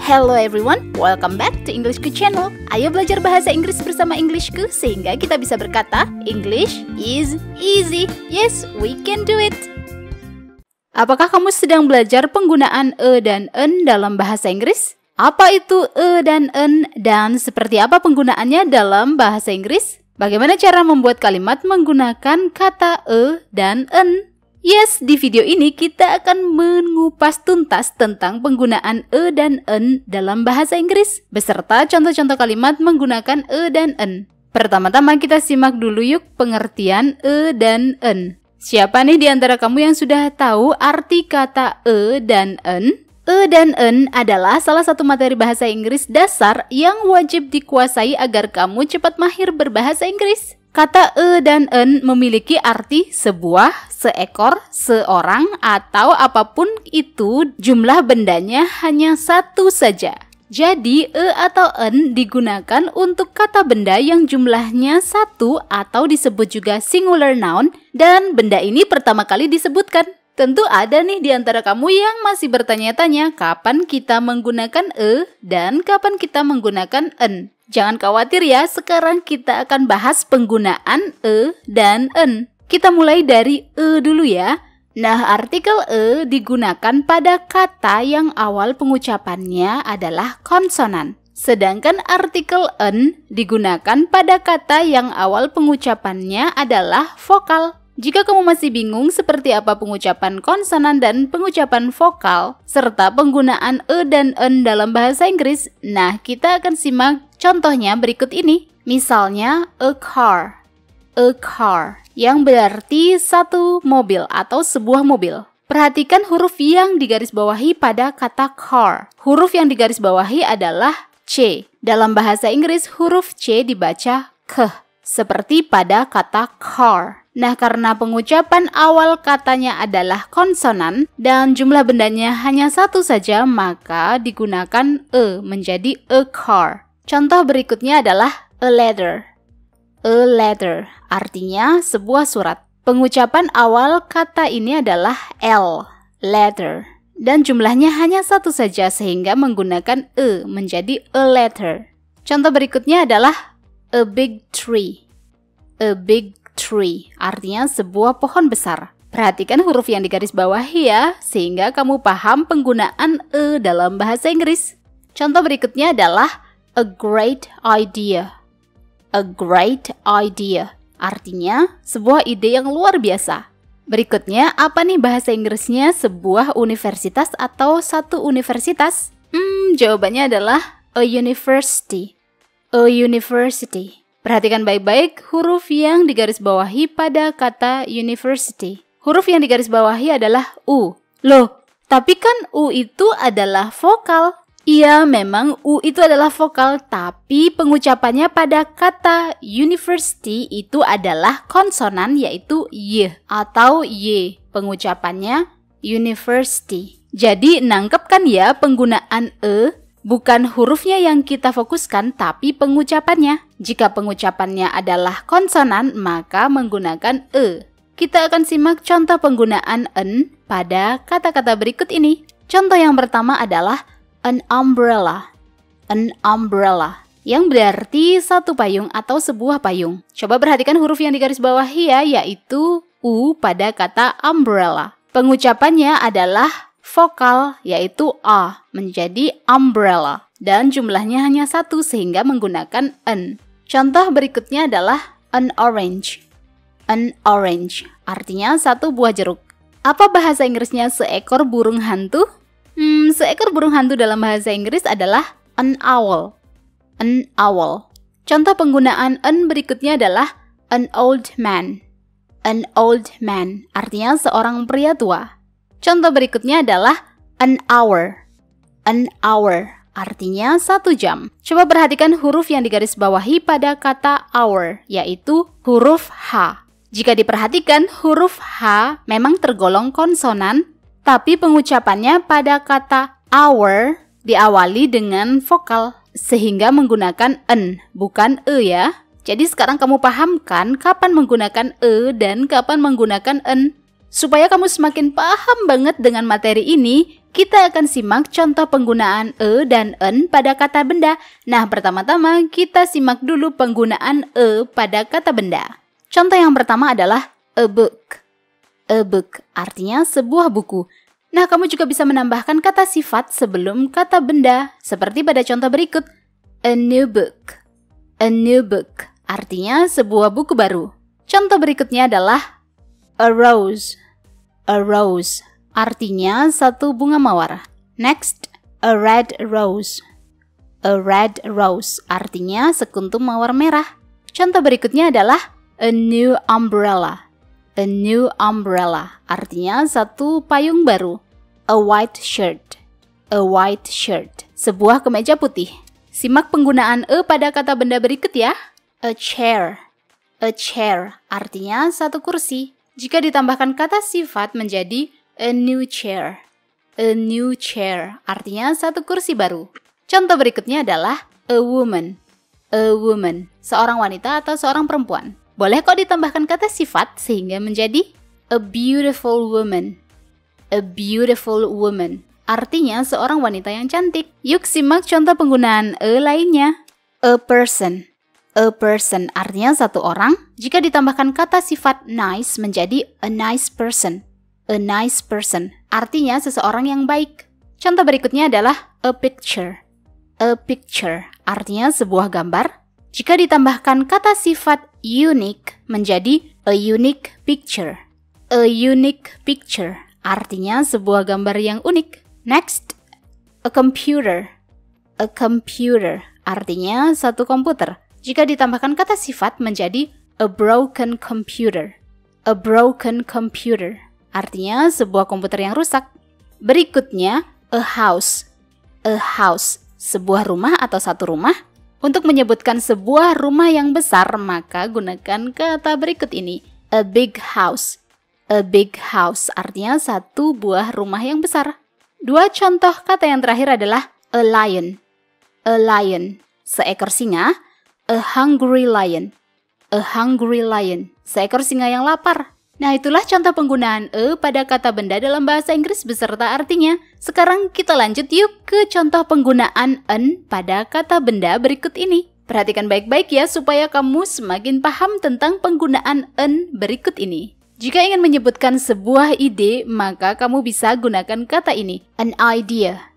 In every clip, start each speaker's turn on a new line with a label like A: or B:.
A: Hello everyone, welcome back to Englishku channel. Ayo belajar bahasa Inggris bersama Englishku sehingga kita bisa berkata English is easy. Yes, we can do it. Apakah kamu sedang belajar penggunaan e dan en dalam bahasa Inggris? Apa itu e dan en dan seperti apa penggunaannya dalam bahasa Inggris? Bagaimana cara membuat kalimat menggunakan kata e dan en? Yes, di video ini kita akan mengupas tuntas tentang penggunaan e dan en dalam bahasa Inggris, beserta contoh-contoh kalimat menggunakan e dan en. Pertama-tama kita simak dulu yuk pengertian e dan en. Siapa nih di antara kamu yang sudah tahu arti kata e dan en? E dan en adalah salah satu materi bahasa Inggris dasar yang wajib dikuasai agar kamu cepat mahir berbahasa Inggris. Kata e dan en memiliki arti sebuah, seekor, seorang, atau apapun itu jumlah bendanya hanya satu saja. Jadi e atau en digunakan untuk kata benda yang jumlahnya satu atau disebut juga singular noun dan benda ini pertama kali disebutkan. Tentu ada nih di antara kamu yang masih bertanya-tanya kapan kita menggunakan e dan kapan kita menggunakan en. Jangan khawatir ya, sekarang kita akan bahas penggunaan e dan en. Kita mulai dari e dulu ya. Nah, artikel e digunakan pada kata yang awal pengucapannya adalah konsonan. Sedangkan artikel en digunakan pada kata yang awal pengucapannya adalah vokal. Jika kamu masih bingung seperti apa pengucapan konsonan dan pengucapan vokal, serta penggunaan e dan en dalam bahasa Inggris, nah kita akan simak contohnya berikut ini. Misalnya, a car, yang berarti satu mobil atau sebuah mobil. Perhatikan huruf yang digarisbawahi pada kata car. Huruf yang digarisbawahi adalah C. Dalam bahasa Inggris, huruf C dibaca k, seperti pada kata car. Nah, karena pengucapan awal katanya adalah konsonan dan jumlah bendanya hanya satu saja, maka digunakan e menjadi a car. Contoh berikutnya adalah a letter. A letter artinya sebuah surat. Pengucapan awal kata ini adalah L, letter. Dan jumlahnya hanya satu saja sehingga menggunakan e menjadi a letter. Contoh berikutnya adalah a big tree. A big tree artinya sebuah pohon besar. Perhatikan huruf yang digarisbawahi ya, sehingga kamu paham penggunaan e dalam bahasa Inggris. Contoh berikutnya adalah a great idea. A great idea artinya sebuah ide yang luar biasa. Berikutnya, apa nih bahasa Inggrisnya sebuah universitas atau satu universitas? Jawabannya adalah a university. A university. Perhatikan baik-baik huruf yang digarisbawahi pada kata university. Huruf yang digarisbawahi adalah U. Loh, tapi kan U itu adalah vokal. Iya, memang U itu adalah vokal, tapi pengucapannya pada kata university itu adalah konsonan yaitu Y atau Y. Pengucapannya university. Jadi, nangkep kan ya penggunaan E? Bukan hurufnya yang kita fokuskan, tapi pengucapannya. Jika pengucapannya adalah konsonan, maka menggunakan e. Kita akan simak contoh penggunaan en pada kata-kata berikut ini. Contoh yang pertama adalah an umbrella. An umbrella, yang berarti satu payung atau sebuah payung. Coba perhatikan huruf yang digarisbawahi ya, yaitu u pada kata umbrella. Pengucapannya adalah vokal yaitu a menjadi umbrella dan jumlahnya hanya satu sehingga menggunakan en. Contoh berikutnya adalah an orange. An orange artinya satu buah jeruk. Apa bahasa Inggrisnya seekor burung hantu? Seekor burung hantu dalam bahasa Inggris adalah an owl. An owl. Contoh penggunaan en berikutnya adalah an old man. An old man artinya seorang pria tua. Contoh berikutnya adalah an hour. An hour artinya 1 jam. Coba perhatikan huruf yang digarisbawahi pada kata hour, yaitu huruf H. Jika diperhatikan, huruf H memang tergolong konsonan, tapi pengucapannya pada kata hour diawali dengan vokal, sehingga menggunakan en, bukan e ya. Jadi sekarang kamu paham kan kapan menggunakan e dan kapan menggunakan en? Supaya kamu semakin paham banget dengan materi ini, kita akan simak contoh penggunaan dan en pada kata benda. Nah, pertama-tama kita simak dulu penggunaan pada kata benda. Contoh yang pertama adalah a book. A book artinya sebuah buku. Nah, kamu juga bisa menambahkan kata sifat sebelum kata benda, seperti pada contoh berikut. A new book. A new book artinya sebuah buku baru. Contoh berikutnya adalah a rose. A rose artinya satu bunga mawar. Next, a red rose. A red rose artinya sekuntum mawar merah. Contoh berikutnya adalah a new umbrella. A new umbrella artinya satu payung baru. A white shirt. A white shirt, sebuah kemeja putih. Simak penggunaan pada kata benda berikut ya. A chair. A chair artinya satu kursi. Jika ditambahkan kata sifat menjadi a new chair. A new chair artinya satu kursi baru. Contoh berikutnya adalah a woman. A woman, seorang wanita atau seorang perempuan. Boleh kok ditambahkan kata sifat sehingga menjadi a beautiful woman. A beautiful woman artinya seorang wanita yang cantik. Yuk simak contoh penggunaan lainnya. A person. A person artinya satu orang. Jika ditambahkan kata sifat nice menjadi a nice person. A nice person artinya seseorang yang baik. Contoh berikutnya adalah a picture. A picture artinya sebuah gambar. Jika ditambahkan kata sifat unique menjadi a unique picture. A unique picture artinya sebuah gambar yang unik. Next, a computer. A computer artinya satu komputer. Jika ditambahkan kata sifat menjadi a broken computer. A broken computer artinya sebuah komputer yang rusak. Berikutnya, a house. A house, sebuah rumah atau satu rumah. Untuk menyebutkan sebuah rumah yang besar, maka gunakan kata berikut ini. A big house. A big house artinya satu buah rumah yang besar. Dua contoh kata yang terakhir adalah a lion. A lion, seekor singa. A hungry lion. A hungry lion, seekor singa yang lapar. Nah, itulah contoh penggunaan pada kata benda dalam bahasa Inggris beserta artinya. Sekarang kita lanjut yuk ke contoh penggunaan en pada kata benda berikut ini. Perhatikan baik-baik ya supaya kamu semakin paham tentang penggunaan en berikut ini. Jika ingin menyebutkan sebuah ide, maka kamu bisa gunakan kata ini. An idea.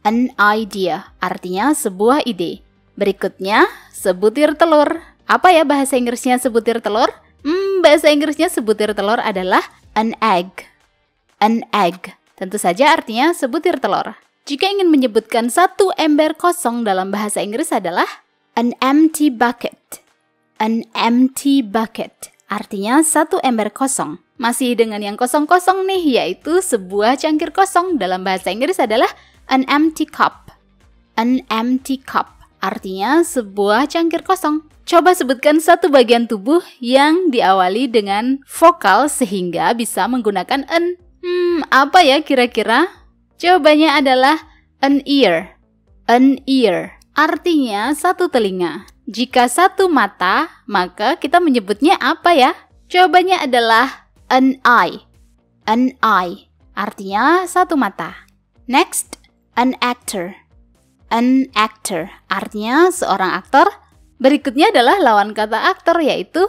A: An idea artinya sebuah ide. Berikutnya, sebutir telur. Apa ya bahasa Inggrisnya sebutir telur? Bahasa Inggrisnya sebutir telur adalah an egg. An egg. Tentu saja artinya sebutir telur. Jika ingin menyebutkan satu ember kosong dalam bahasa Inggris adalah an empty bucket. An empty bucket. Artinya satu ember kosong. Masih dengan yang kosong-kosong nih, yaitu sebuah cangkir kosong. Dalam bahasa Inggris adalah an empty cup. An empty cup. Artinya sebuah cangkir kosong. Coba sebutkan satu bagian tubuh yang diawali dengan vokal sehingga bisa menggunakan en. Apa ya kira-kira? Jawabannya adalah an ear. An ear artinya satu telinga. Jika satu mata, maka kita menyebutnya apa ya? Jawabannya adalah an eye. An eye artinya satu mata. Next, an actor. An actor artinya seorang aktor. Berikutnya adalah lawan kata aktor yaitu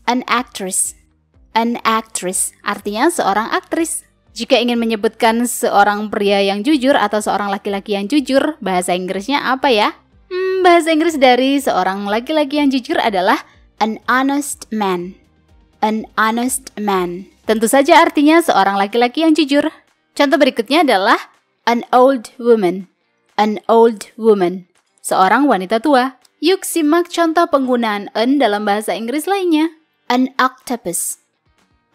A: an actress. An actress artinya seorang aktris. Jika ingin menyebutkan seorang pria yang jujur atau seorang laki-laki yang jujur, bahasa Inggrisnya apa ya? Bahasa Inggris dari seorang laki-laki yang jujur adalah an honest man. An honest man. Tentu saja artinya seorang laki-laki yang jujur. Contoh berikutnya adalah an old woman. An old woman. Seorang wanita tua. Yuk simak contoh penggunaan en dalam bahasa Inggris lainnya. An octopus.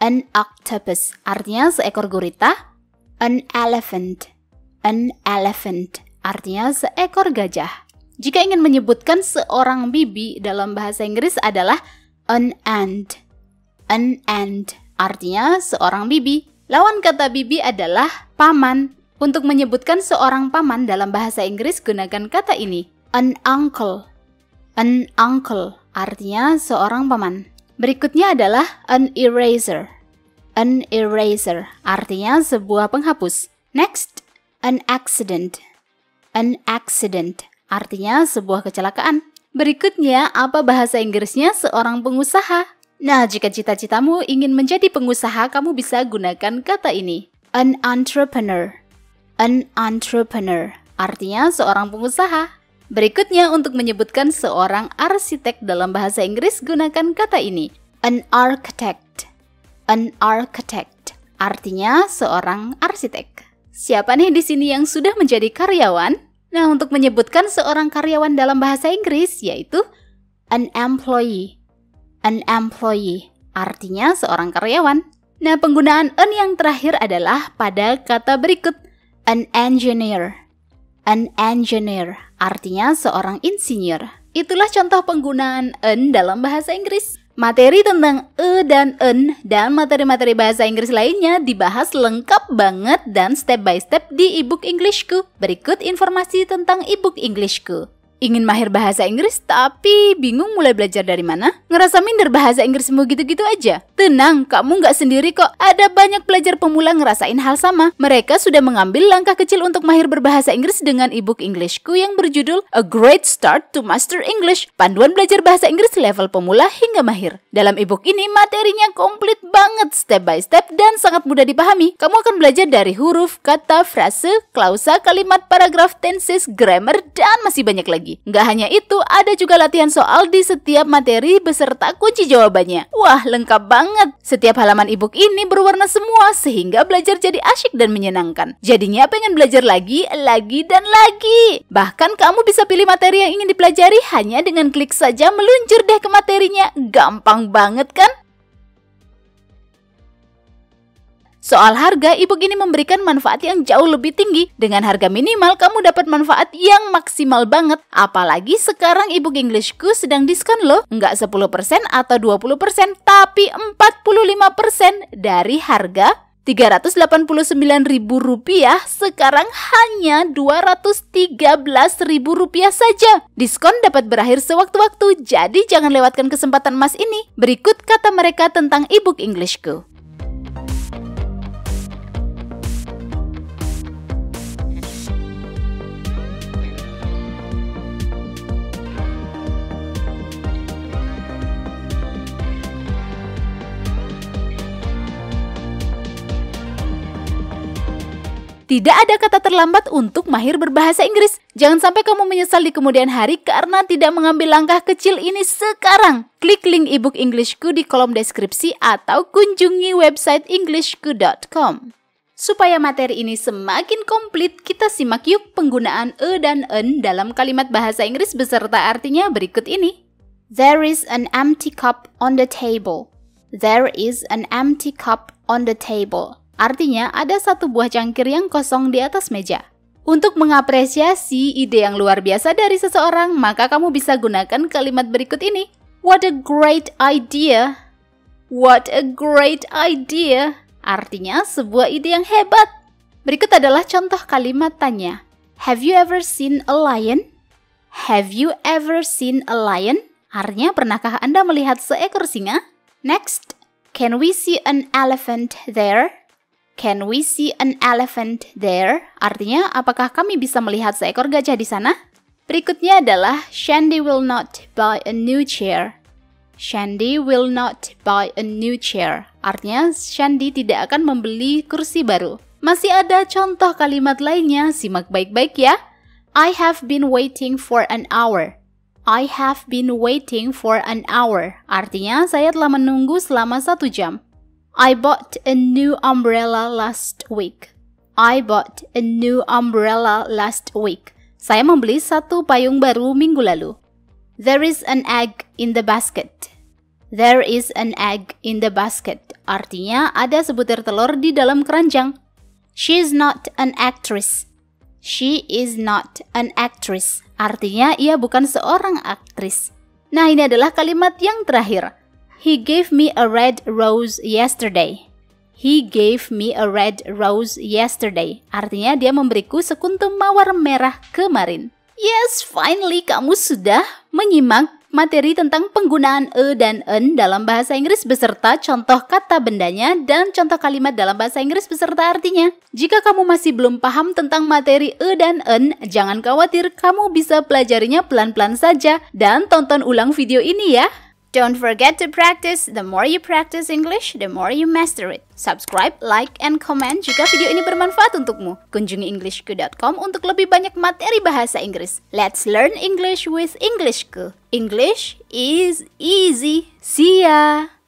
A: An octopus artinya seekor gurita. An elephant. An elephant artinya seekor gajah. Jika ingin menyebutkan seorang bibi dalam bahasa Inggris adalah an ant. An ant artinya seorang bibi. Lawan kata bibi adalah paman. Untuk menyebutkan seorang paman dalam bahasa Inggris gunakan kata ini. An uncle. An uncle artinya seorang paman. Berikutnya adalah an eraser. An eraser artinya sebuah penghapus. Next, An accident. An accident artinya sebuah kecelakaan. Berikutnya, apa bahasa Inggrisnya seorang pengusaha? Nah, jika cita-citamu ingin menjadi pengusaha, kamu bisa gunakan kata ini. An entrepreneur. An entrepreneur artinya seorang pengusaha. Berikutnya, untuk menyebutkan seorang arsitek dalam bahasa Inggris, gunakan kata ini. An architect. An architect artinya seorang arsitek. Siapa nih di sini yang sudah menjadi karyawan? Nah, untuk menyebutkan seorang karyawan dalam bahasa Inggris, yaitu an employee. An employee artinya seorang karyawan. Nah, penggunaan an yang terakhir adalah pada kata berikut. An engineer. An engineer artinya seorang insinyur. Itulah contoh penggunaan an dalam bahasa Inggris. Materi tentang dan en dan materi-materi bahasa Inggris lainnya dibahas lengkap banget dan step by step di ebook Englishku. Berikut informasi tentang ebook Englishku. Ingin mahir bahasa Inggris tapi bingung mulai belajar dari mana? Ngerasa minder bahasa Inggrismu gitu-gitu aja? Tenang, kamu nggak sendiri kok. Ada banyak pelajar pemula ngerasain hal sama. Mereka sudah mengambil langkah kecil untuk mahir berbahasa Inggris dengan ebook Englishku yang berjudul A Great Start to Master English. Panduan belajar bahasa Inggris level pemula hingga mahir. Dalam ebook ini materinya komplit banget step by step dan sangat mudah dipahami. Kamu akan belajar dari huruf, kata, frase, klausa, kalimat, paragraf, tenses, grammar, dan masih banyak lagi. Nggak hanya itu, ada juga latihan soal di setiap materi beserta kunci jawabannya. Wah, lengkap banget. Setiap halaman ebook ini berwarna semua sehingga belajar jadi asyik dan menyenangkan. Jadinya pengen belajar lagi, dan lagi. Bahkan kamu bisa pilih materi yang ingin dipelajari hanya dengan klik saja meluncur deh ke materinya. Gampang banget kan? Soal harga, ebook ini memberikan manfaat yang jauh lebih tinggi. Dengan harga minimal, kamu dapat manfaat yang maksimal banget. Apalagi sekarang ebook Englishku sedang diskon loh. Nggak 10% atau 20%, tapi 45% dari harga Rp389.000 sekarang hanya Rp213.000 saja. Diskon dapat berakhir sewaktu-waktu, jadi jangan lewatkan kesempatan emas ini. Berikut kata mereka tentang ebook Englishku. Tidak ada kata terlambat untuk mahir berbahasa Inggris. Jangan sampai kamu menyesal di kemudian hari karena tidak mengambil langkah kecil ini sekarang. Klik link ebook Englishku di kolom deskripsi atau kunjungi website englishku.com. Supaya materi ini semakin komplit, kita simak yuk penggunaan dan en dalam kalimat bahasa Inggris beserta artinya berikut ini. There is an empty cup on the table. There is an empty cup on the table. Artinya, ada satu buah cangkir yang kosong di atas meja. Untuk mengapresiasi ide yang luar biasa dari seseorang, maka kamu bisa gunakan kalimat berikut ini. What a great idea! What a great idea! Artinya, sebuah ide yang hebat. Berikut adalah contoh kalimat tanya. Have you ever seen a lion? Have you ever seen a lion? Artinya, pernahkah Anda melihat seekor singa? Next, can we see an elephant there? Can we see an elephant there? Artinya, apakah kami bisa melihat seekor gajah di sana? Berikutnya adalah Shandy will not buy a new chair. Shandy will not buy a new chair. Artinya, Shandy tidak akan membeli kursi baru. Masih ada contoh kalimat lainnya, simak baik-baik ya. I have been waiting for an hour. I have been waiting for an hour. Artinya, saya telah menunggu selama 1 jam. I bought a new umbrella last week. I bought a new umbrella last week. Saya membeli satu payung baru minggu lalu. There is an egg in the basket. There is an egg in the basket. Artinya ada sebutir telur di dalam keranjang. She is not an actress. She is not an actress. Artinya ia bukan seorang aktris. Nah, ini adalah kalimat yang terakhir. He gave me a red rose yesterday. He gave me a red rose yesterday. Artinya dia memberiku sekuntum mawar merah kemarin. Yes, finally kamu sudah menyimak materi tentang penggunaan e dan en dalam bahasa Inggris beserta contoh kata bendanya dan contoh kalimat dalam bahasa Inggris beserta artinya. Jika kamu masih belum paham tentang materi e dan en, jangan khawatir, kamu bisa pelajarinya pelan-pelan saja dan tonton ulang video ini ya. Don't forget to practice. The more you practice English, the more you master it. Subscribe, like, and comment jika video ini bermanfaat untukmu. Kunjungi englishku.com untuk lebih banyak materi bahasa Inggris. Let's learn English with Englishku. English is easy. See ya!